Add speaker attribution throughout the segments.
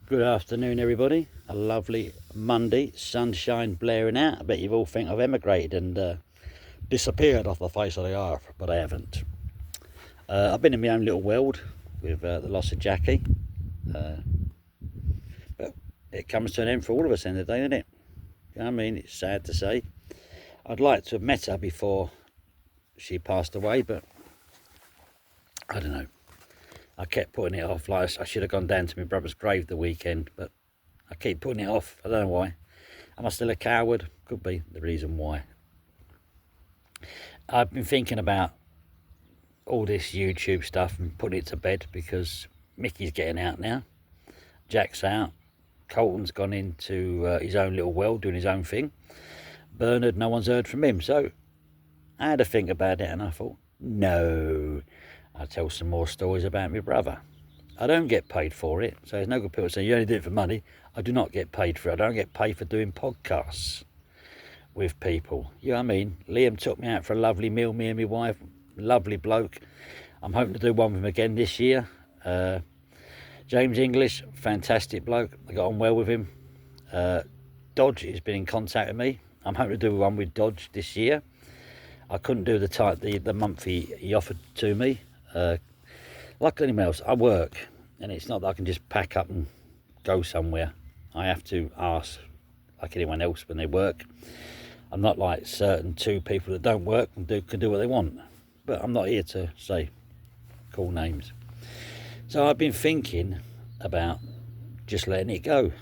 Speaker 1: Good afternoon, everybody. A lovely Monday, sunshine blaring out. I bet you all think I've emigrated and disappeared off the face of the earth, but I haven't. I've been in my own little world with the loss of Jackie, but it comes to an end for all of us in the day, doesn't it? You know what I mean? It's sad to say. I'd like to have met her before she passed away, but I don't know. I kept putting it off. Like I should have gone down to my brother's grave the weekend, but I keep putting it off. I don't know why. Am I still a coward? Could be the reason why. I've been thinking about all this YouTube stuff and putting it to bed because Mickey's getting out now. Jack's out. Colton's gone into his own little world, doing his own thing. Bernard, no one's heard from him. So I had to think about it and I thought, no, I'll tell some more stories about my brother. I don't get paid for it, so there's no good people saying you only do it for money. I do not get paid for it. I don't get paid for doing podcasts with people. You know what I mean? Liam took me out for a lovely meal, me and my wife. Lovely bloke. I'm hoping to do one with him again this year. James English, fantastic bloke. I got on well with him. Dodge has been in contact with me. I'm hoping to do one with Dodge this year. I couldn't do the month he offered to me. Like anyone else, I work, and it's not that I can just pack up and go somewhere. I have to ask, like anyone else, when they work. I'm not like certain two people that don't work and can do what they want. But I'm not here to say cool names. So I've been thinking about just letting it go.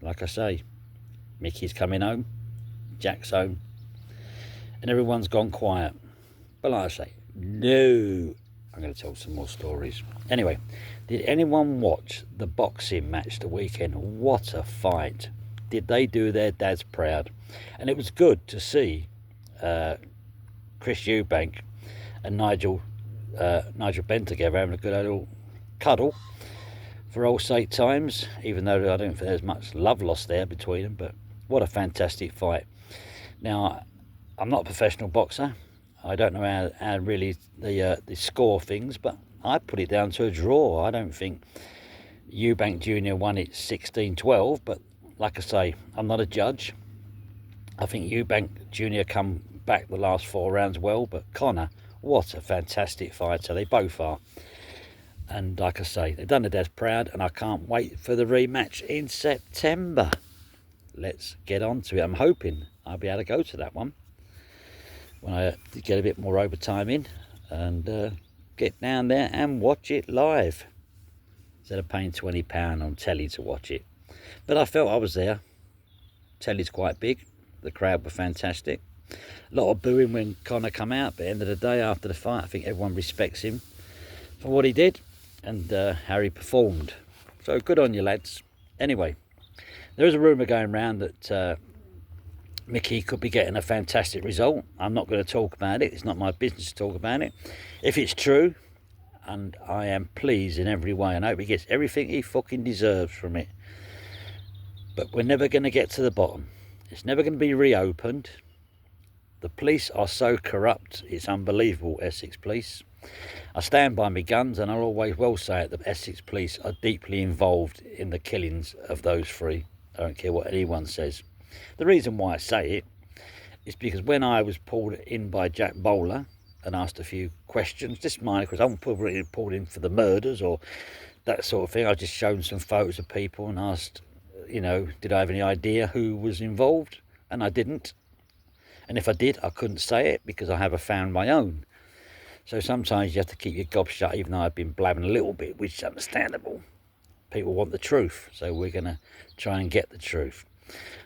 Speaker 1: Like I say, Mickey's coming home, Jack's home, and everyone's gone quiet. But like I say, no, I'm going to tell some more stories. Anyway, did anyone watch the boxing match the weekend? What a fight. Did they do their dads proud? And it was good to see Chris Eubank and Nigel Benn together having a good little cuddle for old sake times, even though I don't think there's much love lost there between them. But what a fantastic fight. Now, I'm not a professional boxer. I don't know how really the score things, but I put it down to a draw. I don't think Eubank Jr. won it 16-12, but like I say, I'm not a judge. I think Eubank Jr. come back the last 4 rounds well, but Connor, what a fantastic fighter. They both are. And like I say, they've done the dads proud, and I can't wait for the rematch in September. Let's get on to it. I'm hoping I'll be able to go to that one when I get a bit more overtime in and get down there and watch it live instead of paying £20 on telly to watch it. But I felt I was there. Telly's quite big. The crowd were fantastic. A lot of booing when Connor come out, but at the end of the day, after the fight, I think everyone respects him for what he did and how he performed. So good on you, lads. Anyway, there is a rumour going around that Mickey could be getting a fantastic result. I'm not going to talk about it. It's not my business to talk about it. If it's true, and I am pleased in every way, and I hope he gets everything he fucking deserves from it. But we're never going to get to the bottom. It's never going to be reopened. The police are so corrupt, it's unbelievable, Essex Police. I stand by my guns, and I'll always well say it, that Essex Police are deeply involved in the killings of those 3. I don't care what anyone says. The reason why I say it is because when I was pulled in by Jack Bowler and asked a few questions, just minor, because I wasn't pulled in for the murders or that sort of thing. I just shown some photos of people and asked, you know, did I have any idea who was involved? And I didn't. And if I did, I couldn't say it because I have found my own. So sometimes you have to keep your gob shut, even though I've been blabbing a little bit, which is understandable. People want the truth, so we're going to try and get the truth.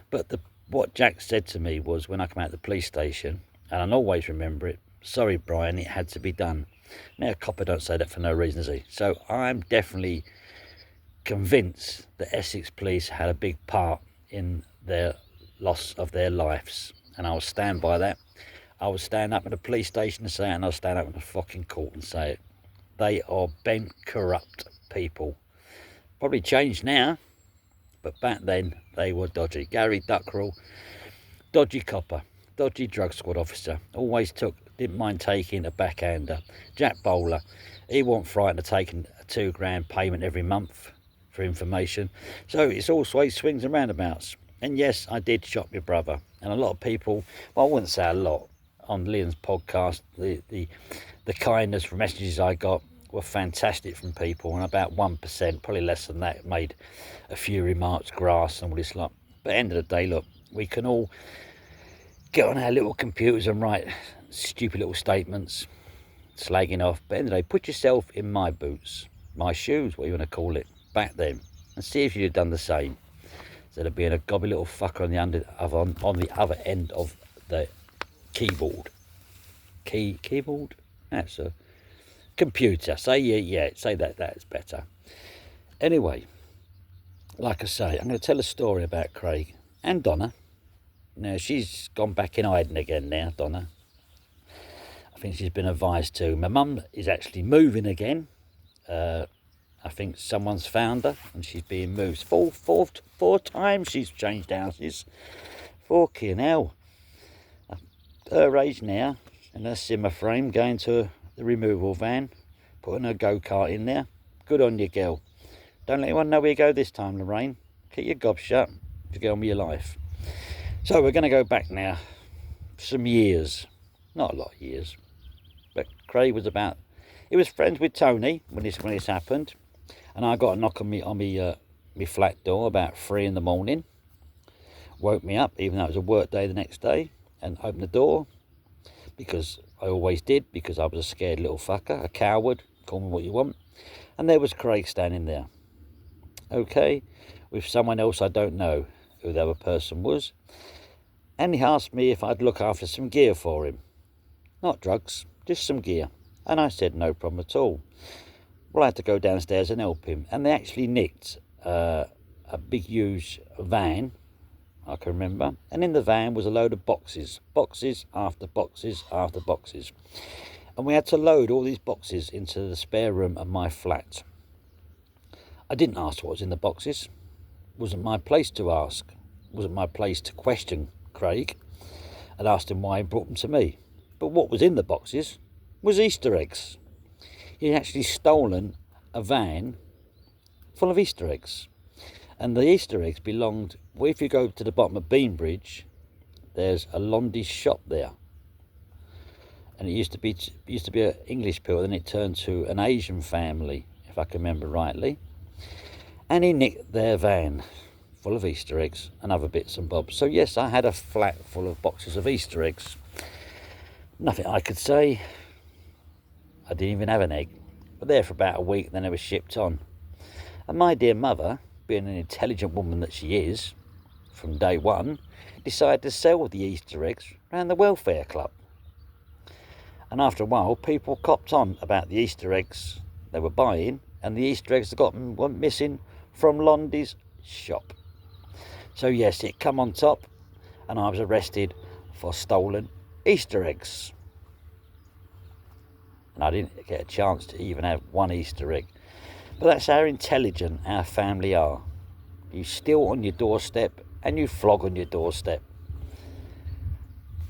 Speaker 1: But what Jack said to me was when I come out of the police station, and I'll always remember it, sorry, Brian, it had to be done. Now, a copper don't say that for no reason, does he? So I'm definitely convinced that Essex Police had a big part in their loss of their lives. And I'll stand by that. I will stand up at the police station and say it, and I'll stand up in the fucking court and say it. They are bent, corrupt people. Probably changed now, but back then they were dodgy. Gary Duckrell, dodgy copper, dodgy drug squad officer. Always didn't mind taking a backhander. Jack Bowler, he wasn't frightened of taking a £2 grand payment every month for information. So it's always swings and roundabouts. And yes, I did shop your brother. And a lot of people, well, I wouldn't say a lot, on Liam's podcast, the kindness from messages I got were fantastic from people, and about 1%, probably less than that, made a few remarks, grass and all this lot. But at the end of the day, look, we can all get on our little computers and write stupid little statements, slagging off. But at the end of the day, put yourself in my boots, my shoes, what you want to call it, back then, and see if you'd have done the same, instead of being a gobby little fucker on the other end of the keyboard. Keyboard? That's a computer. Say that's better. Anyway, like I say, I'm going to tell a story about Craig and Donna. Now, she's gone back in hiding again now, Donna. I think she's been advised to. My mum is actually moving again. I think someone's found her and she's being moved. Four times she's changed houses. Fucking hell. Her age now, and her simmer frame, going to the removal van, putting her go-kart in there. Good on you, girl. Don't let anyone know where you go this time, Lorraine. Keep your gob shut to get on with your life. So we're going to go back now some years. Not a lot of years. But Craig was friends with Tony when this happened. And I got a knock on me flat door about 3 in the morning. Woke me up, even though it was a work day the next day, and opened the door, because I always did, because I was a scared little fucker, a coward, call me what you want. And there was Craig standing there, okay, with someone else. I don't know who the other person was. And he asked me if I'd look after some gear for him. Not drugs, just some gear. And I said no problem at all. Well, I had to go downstairs and help him. And they actually nicked a big, huge van, I can remember. And in the van was a load of boxes. Boxes after boxes after boxes. And we had to load all these boxes into the spare room of my flat. I didn't ask what was in the boxes. It wasn't my place to ask. It wasn't my place to question Craig. I'd asked him why he brought them to me. But what was in the boxes was Easter eggs. He'd actually stolen a van full of Easter eggs. And the Easter eggs belonged, well, if you go to the bottom of Beanbridge, there's a Londy's shop there. And it used to be an English people, then it turned to an Asian family, if I can remember rightly. And he nicked their van full of Easter eggs and other bits and bobs. So yes, I had a flat full of boxes of Easter eggs. Nothing I could say. I didn't even have an egg. But there for about a week, then they were shipped on. And my dear mother, being an intelligent woman that she is, from day one, decided to sell the Easter eggs around the welfare club. And after a while, people copped on about the Easter eggs they were buying, and the Easter eggs that went missing from Londy's shop. So yes, it come on top, and I was arrested for stolen Easter eggs. And I didn't get a chance to even have one Easter egg. But that's how intelligent our family are. You steal on your doorstep and you flog on your doorstep.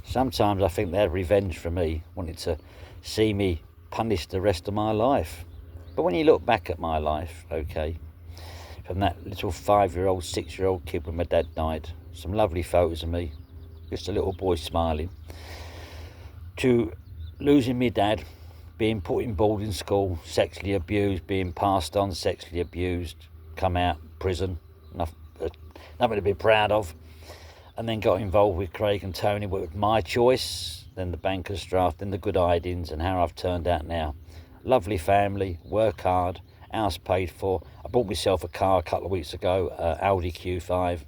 Speaker 1: Sometimes I think they had revenge for me, wanted to see me punished the rest of my life. But when you look back at my life, okay, from that little 5-year-old, 6-year-old kid when my dad died, some lovely photos of me, just a little boy smiling, to losing my dad, being put in boarding school, sexually abused, being passed on, sexually abused, come out, prison, nothing to be proud of, and then got involved with Craig and Tony with my choice, then the banker's draft, then the good idings, and how I've turned out now. Lovely family, work hard, house paid for. I bought myself a car a couple of weeks ago, Audi Q5.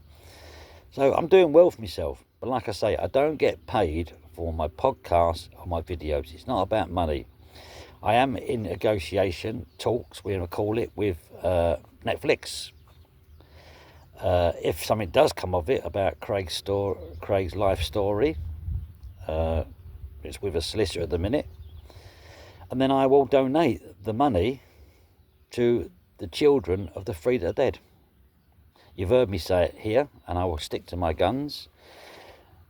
Speaker 1: So I'm doing well for myself. But like I say, I don't get paid for my podcasts or my videos. It's not about money. I am in negotiation, talks, we're going to call it, with Netflix. If something does come of it about Craig's life story, it's with a solicitor at the minute, and then I will donate the money to the children of the three that are dead. You've heard me say it here, and I will stick to my guns.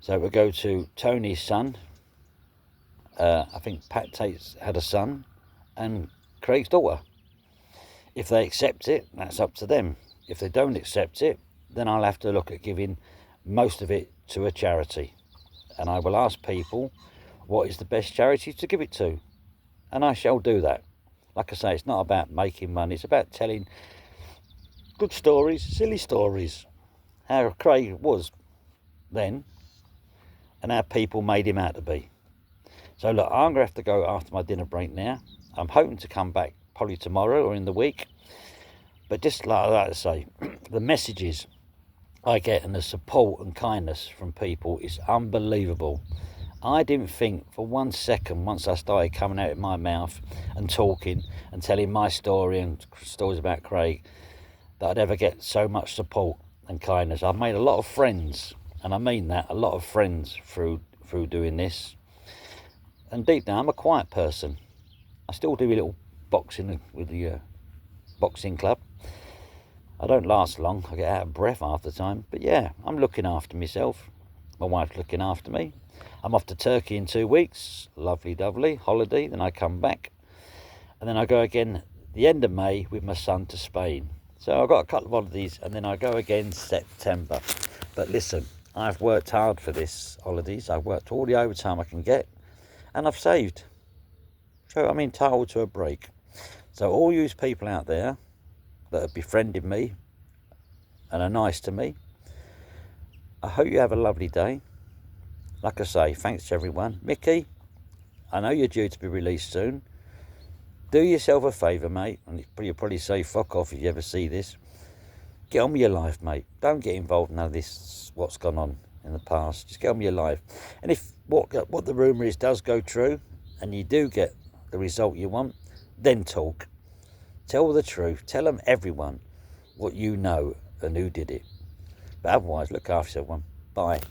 Speaker 1: So it will go to Tony's son. I think Pat Tate's had a son, and Craig's daughter. If they accept it, that's up to them. If they don't accept it, then I'll have to look at giving most of it to a charity. And I will ask people what is the best charity to give it to. And I shall do that. Like I say, it's not about making money. It's about telling good stories, silly stories. How Craig was then and how people made him out to be. So look, I'm going to have to go after my dinner break now. I'm hoping to come back probably tomorrow or in the week. But just like I say, the messages I get and the support and kindness from people is unbelievable. I didn't think for 1 second, once I started coming out of my mouth and talking and telling my story and stories about Craig, that I'd ever get so much support and kindness. I've made a lot of friends, and I mean that, a lot of friends through doing this. And deep down, I'm a quiet person. I still do a little boxing with the boxing club. I don't last long. I get out of breath half the time. But yeah, I'm looking after myself. My wife's looking after me. I'm off to Turkey in 2 weeks. Lovely, lovely holiday. Then I come back. And then I go again the end of May with my son to Spain. So I've got a couple of holidays. And then I go again September. But listen, I've worked hard for this holidays. I've worked all the overtime I can get. And I've saved. So I'm entitled to a break. So all you people out there that have befriended me and are nice to me, I hope you have a lovely day. Like I say, thanks to everyone. Mickey, I know you're due to be released soon. Do yourself a favour, mate, and you'll probably say fuck off if you ever see this. Get on with your life, mate. Don't get involved in none of this, what's gone on in the past. Just get on with your life. And if what the rumour is does go true, and you do get the result you want, then talk. Tell the truth. Tell them, everyone, what you know and who did it. But otherwise, look after yourself, everyone. Bye.